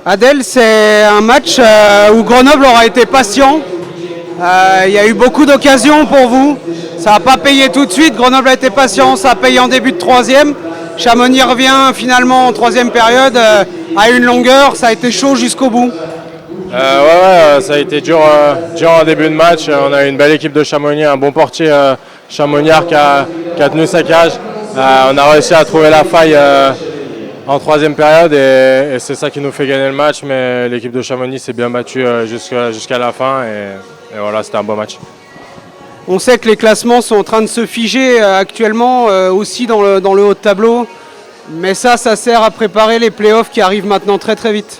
Adèle, c'est un match où Grenoble aura été patient. Il y a eu beaucoup d'occasions pour vous. Ça n'a pas payé tout de suite. Grenoble a été patient, ça a payé en début de troisième. Chamonix revient finalement en troisième période à une longueur. Ça a été chaud jusqu'au bout. Ça a été dur en début de match. On a une belle équipe de Chamonix, un bon portier Chamonniard qui a tenu sa cage. On a réussi à trouver la faille en troisième période et c'est ça qui nous fait gagner le match. Mais l'équipe de Chamonix s'est bien battue jusqu'à la fin et voilà, c'était un beau match. On sait que les classements sont en train de se figer actuellement aussi dans le haut de tableau. Mais ça sert à préparer les playoffs qui arrivent maintenant très très vite.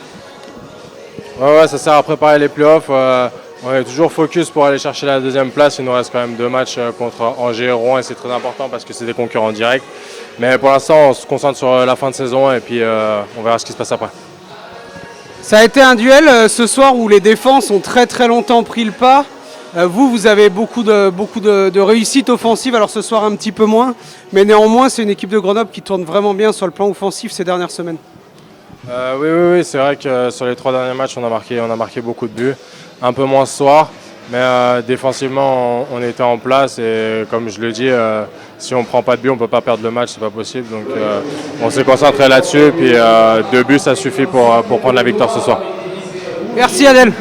Ouais, ça sert à préparer les playoffs. On est toujours focus pour aller chercher la deuxième place. Il nous reste quand même 2 matchs contre Angers et Rouen et c'est très important parce que c'est des concurrents directs. Mais pour l'instant, on se concentre sur la fin de saison et puis on verra ce qui se passe après. Ça a été un duel ce soir où les défenses ont très très longtemps pris le pas. Vous avez beaucoup de réussite offensive, alors ce soir un petit peu moins. Mais néanmoins, c'est une équipe de Grenoble qui tourne vraiment bien sur le plan offensif ces dernières semaines. Oui, c'est vrai que sur les 3 derniers matchs, on a marqué beaucoup de buts. Un peu moins ce soir, mais défensivement, on était en place et comme je le dis, si on ne prend pas de but, on ne peut pas perdre le match, c'est pas possible. Donc on s'est concentré là-dessus, puis 2 buts, ça suffit pour prendre la victoire ce soir. Merci Adèle.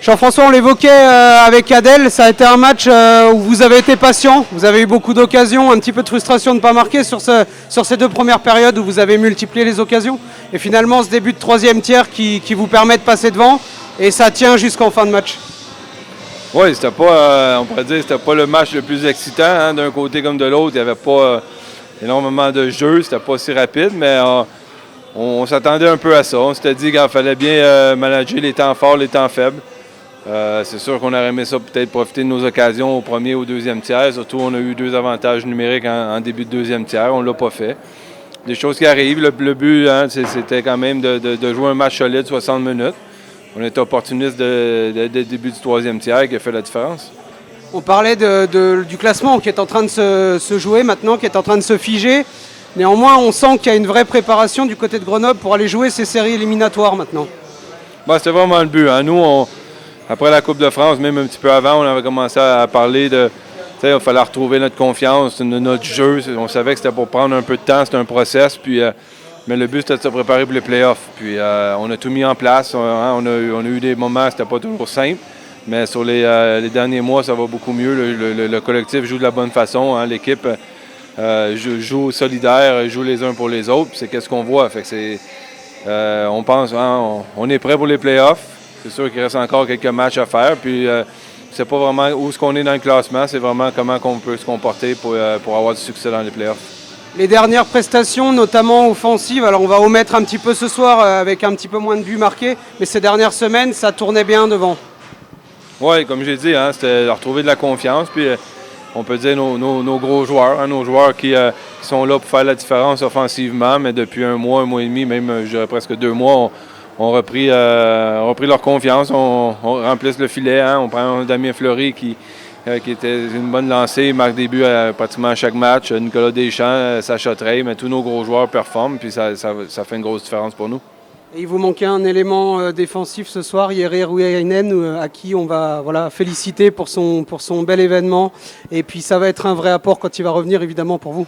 Jean-François, on l'évoquait avec Adèle, ça a été un match où vous avez été patient, vous avez eu beaucoup d'occasions, un petit peu de frustration de ne pas marquer sur ces 2 premières périodes où vous avez multiplié les occasions. Et finalement, ce début de troisième tiers qui vous permet de passer devant, et ça tient jusqu'en fin de match. Oui, c'était pas, on pourrait dire, c'était pas le match le plus excitant, hein, d'un côté comme de l'autre. Il n'y avait pas énormément de jeux, c'était pas si rapide, mais on s'attendait un peu à ça. On s'était dit qu'il fallait bien manager les temps forts, les temps faibles. C'est sûr qu'on aurait aimé ça peut-être profiter de nos occasions au premier ou au deuxième tiers. Surtout, on a eu 2 avantages numériques en début de deuxième tiers. On ne l'a pas fait. Des choses qui arrivent. Le but, hein, c'était quand même de jouer un match solide, 60 minutes. On était opportuniste dès le début du troisième tiers qui a fait la différence. On parlait du classement qui est en train de se jouer maintenant, qui est en train de se figer. Néanmoins, on sent qu'il y a une vraie préparation du côté de Grenoble pour aller jouer ces séries éliminatoires maintenant. C'était vraiment le but. Hein. Nous, après la Coupe de France, même un petit peu avant, on avait commencé à parler de... Il fallait retrouver notre confiance, notre jeu. On savait que c'était pour prendre un peu de temps, c'était un process. Puis, mais le but, c'était de se préparer pour les playoffs. Puis on a tout mis en place. On a eu des moments, c'était pas toujours simple. Mais sur les derniers mois, ça va beaucoup mieux. Le collectif joue de la bonne façon. Hein. L'équipe joue solidaire, joue les uns pour les autres. C'est qu'est-ce qu'on voit. Fait que on pense, hein, on est prêt pour les playoffs. C'est sûr qu'il reste encore quelques matchs à faire. Puis c'est pas vraiment où est-ce qu'on est dans le classement. C'est vraiment comment on peut se comporter pour avoir du succès dans les playoffs. Les dernières prestations, notamment offensives, alors on va omettre un petit peu ce soir avec un petit peu moins de buts marqués, mais ces dernières semaines, ça tournait bien devant. Oui, comme j'ai dit, hein, c'était de retrouver de la confiance. Puis on peut dire nos gros joueurs, hein, nos joueurs qui sont là pour faire la différence offensivement, mais depuis un mois et demi, même je dirais presque 2 mois, ont repris leur confiance, on remplisse le filet, hein, on prend Damien Fleury qui était une bonne lancée, il marque des buts pratiquement à chaque match, Nicolas Deschamps, Sacha Trey, mais tous nos gros joueurs performent, puis ça fait une grosse différence pour nous. Et il vous manquait un élément défensif ce soir, Jere Ruyainen, à qui on va féliciter pour son bel événement, et puis ça va être un vrai apport quand il va revenir évidemment pour vous.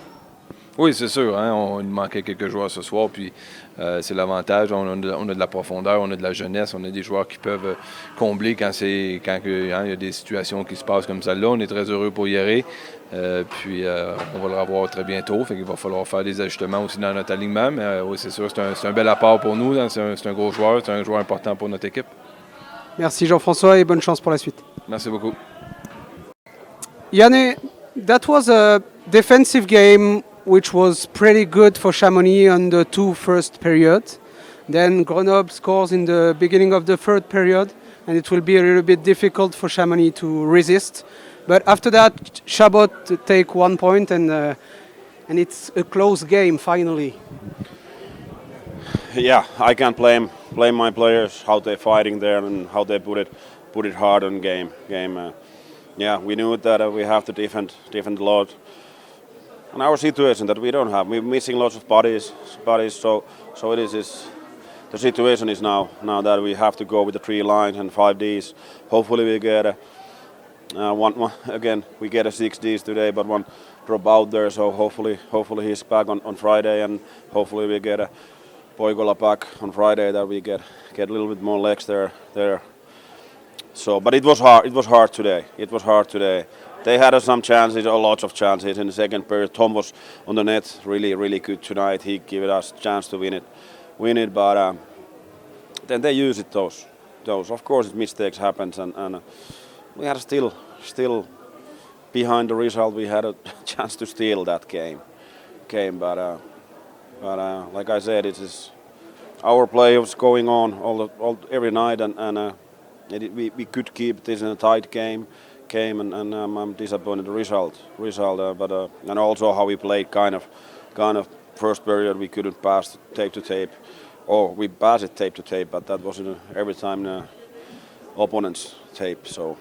Oui, c'est sûr. Hein, il manquait quelques joueurs ce soir, puis c'est l'avantage. On a de la profondeur, on a de la jeunesse, on a des joueurs qui peuvent combler quand il y a des situations qui se passent comme celle-là. On est très heureux pour Jere. Puis on va le revoir très bientôt. Fait qu'il va falloir faire des ajustements aussi dans notre alignement. Mais oui, c'est sûr, c'est un bel apport pour nous. Hein, c'est un gros joueur, c'est un joueur important pour notre équipe. Merci Jean-François et bonne chance pour la suite. Merci beaucoup. Yanné, that was a defensive game which was pretty good for Chamonix on the 2 first periods. Then Grenoble scores in the beginning of the 3rd period, and it will be a little bit difficult for Chamonix to resist. But after that, Chabot take 1 point, and it's a close game finally. Yeah, I can't blame my players how they're fighting there and how they put it hard on game. Yeah, we knew that we have to defend a lot. And our situation that we don't have, we're missing lots of bodies. So it is the situation is now that we have to go with the 3 lines and 5 Ds. Hopefully we get one again. We get a 6 Ds today, but one drop out there. So hopefully he's back on Friday, and hopefully we get a Poikola back on Friday, that we get a little bit more legs there. So, but it was hard. It was hard today. They had some chances, or lots of chances in the second period. Tom was on the net, really good tonight. He gave us a chance to win it. But then they used it. Those. Of course, mistakes happens, and we had still behind the result. We had a chance to steal that game. But like I said, it is our playoffs going on every night, and we could keep this in a tight game, and I'm disappointed the result. But and also how we played kind of first period we couldn't pass tape to tape, or we passed it tape to tape, but that wasn't every time the opponent's tape. So,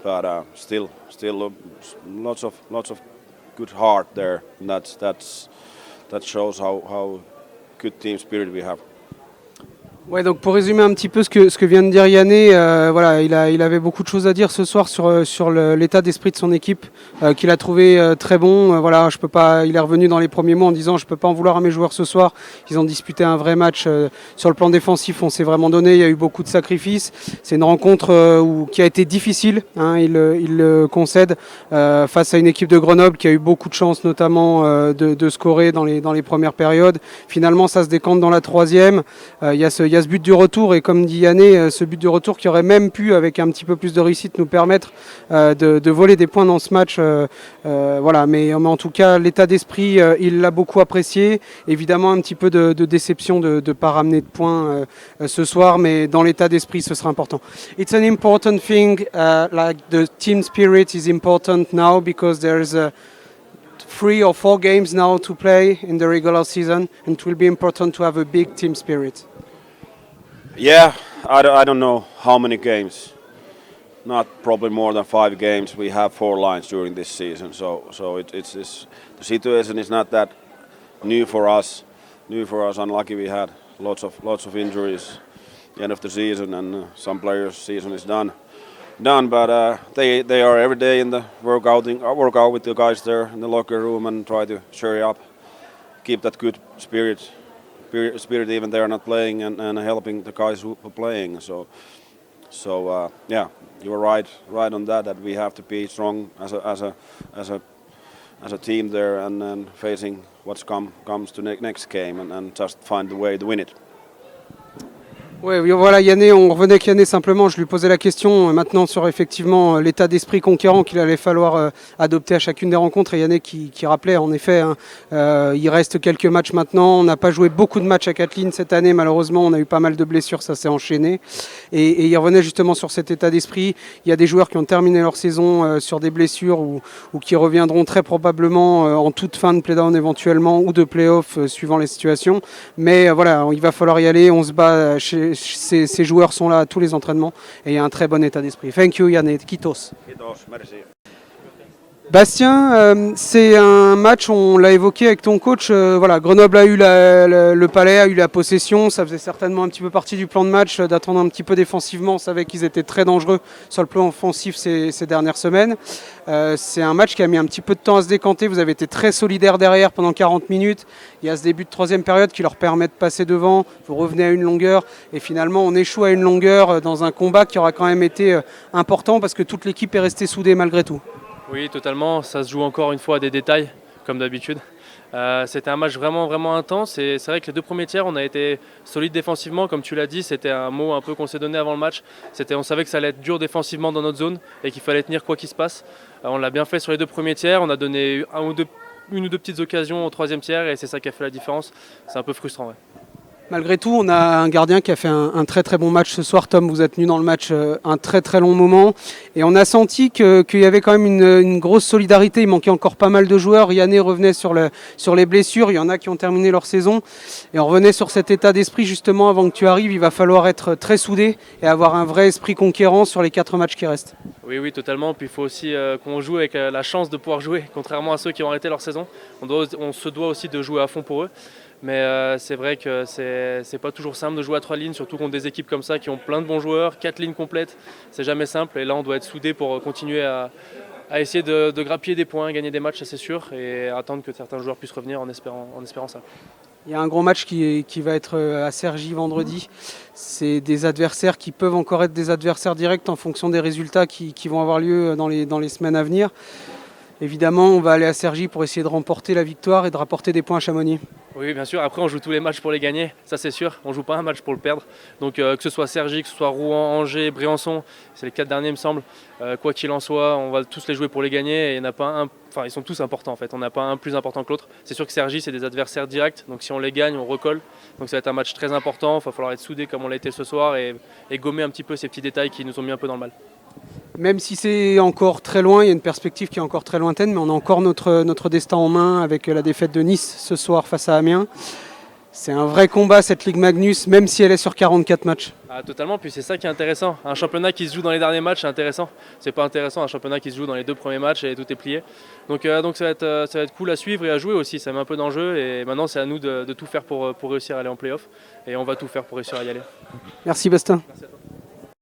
but still lots of good heart there, and that shows how good team spirit we have. Ouais, donc pour résumer un petit peu ce que vient de dire Yanné, voilà, il avait beaucoup de choses à dire ce soir sur l'état d'esprit de son équipe, qu'il a trouvé très bon. Voilà, il est revenu dans les premiers mots en disant je peux pas en vouloir à mes joueurs ce soir. Ils ont disputé un vrai match sur le plan défensif, on s'est vraiment donné. Il y a eu beaucoup de sacrifices. C'est une rencontre qui a été difficile, hein, il le concède, face à une équipe de Grenoble qui a eu beaucoup de chance, notamment de scorer dans les premières périodes. Finalement, ça se décante dans la troisième. Il y a ce but du retour, et comme dit Yanné, ce but du retour qui aurait même pu, avec un petit peu plus de réussite, nous permettre de voler des points dans ce match. Voilà, mais en tout cas, l'état d'esprit, il l'a beaucoup apprécié. Évidemment, un petit peu de déception de ne pas ramener de points ce soir, mais dans l'état d'esprit, ce sera important. It's an important thing, like the team spirit is important now, because there's 3 or 4 games now to play in the regular season, and it will be important to have a big team spirit. Yeah, I don't know how many games. Not probably more than 5 games. We have 4 lines during this season, so it's the situation is not that new for us. Unlucky we had lots of injuries at the end of the season, and some players' season is done. But they are every day in the workout with the guys there in the locker room, and try to cheer up, keep that good spirit even they are not playing, and helping the guys who are playing. So yeah, you were right on that we have to be strong as a team there, and then facing what's comes to next game, and just find the way to win it. Ouais, voilà, Yanné, on revenait avec Yanné simplement, je lui posais la question maintenant sur effectivement l'état d'esprit conquérant qu'il allait falloir adopter à chacune des rencontres, et Yanné qui rappelait en effet, hein, il reste quelques matchs maintenant, on n'a pas joué beaucoup de matchs à Kathleen cette année, malheureusement on a eu pas mal de blessures, ça s'est enchaîné, et il revenait justement sur cet état d'esprit. Il y a des joueurs qui ont terminé leur saison sur des blessures, ou qui reviendront très probablement en toute fin de play-down éventuellement, ou de play-off suivant les situations, mais voilà, il va falloir y aller, on se bat ces joueurs sont là à tous les entraînements, et il y a un très bon état d'esprit. Thank you Yanné, Kitos. Merci. Bastien, c'est un match, on l'a évoqué avec ton coach, voilà, Grenoble a eu le palais, a eu la possession, ça faisait certainement un petit peu partie du plan de match, d'attendre un petit peu défensivement, on savait qu'ils étaient très dangereux sur le plan offensif ces dernières semaines. C'est un match qui a mis un petit peu de temps à se décanter, vous avez été très solidaire derrière pendant 40 minutes, il y a ce début de troisième période qui leur permet de passer devant, vous revenez à une longueur, et finalement on échoue à une longueur dans un combat qui aura quand même été important, parce que toute l'équipe est restée soudée malgré tout. Oui, totalement. Ça se joue encore une fois à des détails, comme d'habitude. C'était un match vraiment intense, et c'est vrai que les 2 premiers tiers, on a été solide défensivement, comme tu l'as dit, c'était un mot un peu qu'on s'est donné avant le match. On savait que ça allait être dur défensivement dans notre zone et qu'il fallait tenir quoi qu'il se passe. On l'a bien fait sur les 2 premiers tiers, on a donné une ou deux petites occasions au 3e tiers, et c'est ça qui a fait la différence. C'est un peu frustrant. Ouais. Malgré tout, on a un gardien qui a fait un très bon match ce soir. Tom, vous êtes tenu dans le match un très long moment, et on a senti qu'il y avait quand même une grosse solidarité. Il manquait encore pas mal de joueurs. Yanné revenait sur les blessures, il y en a qui ont terminé leur saison, et on revenait sur cet état d'esprit justement. Avant que tu arrives, il va falloir être très soudé et avoir un vrai esprit conquérant sur les 4 matchs qui restent. Oui, totalement. Puis il faut aussi qu'on joue avec la chance de pouvoir jouer, contrairement à ceux qui ont arrêté leur saison. On se doit aussi de jouer à fond pour eux. Mais c'est vrai que c'est pas toujours simple de jouer à 3 lignes, surtout contre des équipes comme ça qui ont plein de bons joueurs, 4 lignes complètes, c'est jamais simple. Et là, on doit être soudés pour continuer à essayer de grappiller des points, gagner des matchs, ça c'est sûr, et attendre que certains joueurs puissent revenir en espérant ça. Il y a un gros match qui va être à Cergy vendredi. C'est des adversaires qui peuvent encore être des adversaires directs en fonction des résultats qui vont avoir lieu dans les semaines à venir. Évidemment, on va aller à Cergy pour essayer de remporter la victoire et de rapporter des points à Chamonix. Oui, bien sûr. Après, on joue tous les matchs pour les gagner, ça c'est sûr. On ne joue pas un match pour le perdre. Donc que ce soit Cergy, que ce soit Rouen, Angers, Briançon, c'est les 4 derniers, il me semble. Quoi qu'il en soit, on va tous les jouer pour les gagner. Et il y en a pas un. Enfin, ils sont tous importants en fait. On n'a pas un plus important que l'autre. C'est sûr que Cergy, c'est des adversaires directs. Donc si on les gagne, on recolle. Donc ça va être un match très important. Il va falloir être soudés comme on l'a été ce soir et gommer un petit peu ces petits détails qui nous ont mis un peu dans le mal. Même si c'est encore très loin, il y a une perspective qui est encore très lointaine, mais on a encore notre destin en main avec la défaite de Nice ce soir face à Amiens. C'est un vrai combat cette Ligue Magnus, même si elle est sur 44 matchs. Ah, totalement, puis c'est ça qui est intéressant. Un championnat qui se joue dans les derniers matchs, c'est intéressant. C'est pas intéressant un championnat qui se joue dans les 2 premiers matchs et tout est plié. Donc ça va être cool à suivre et à jouer aussi, ça met un peu d'enjeu et maintenant c'est à nous de tout faire pour réussir à aller en play-off et on va tout faire pour réussir à y aller. Merci Bastien. Merci à toi.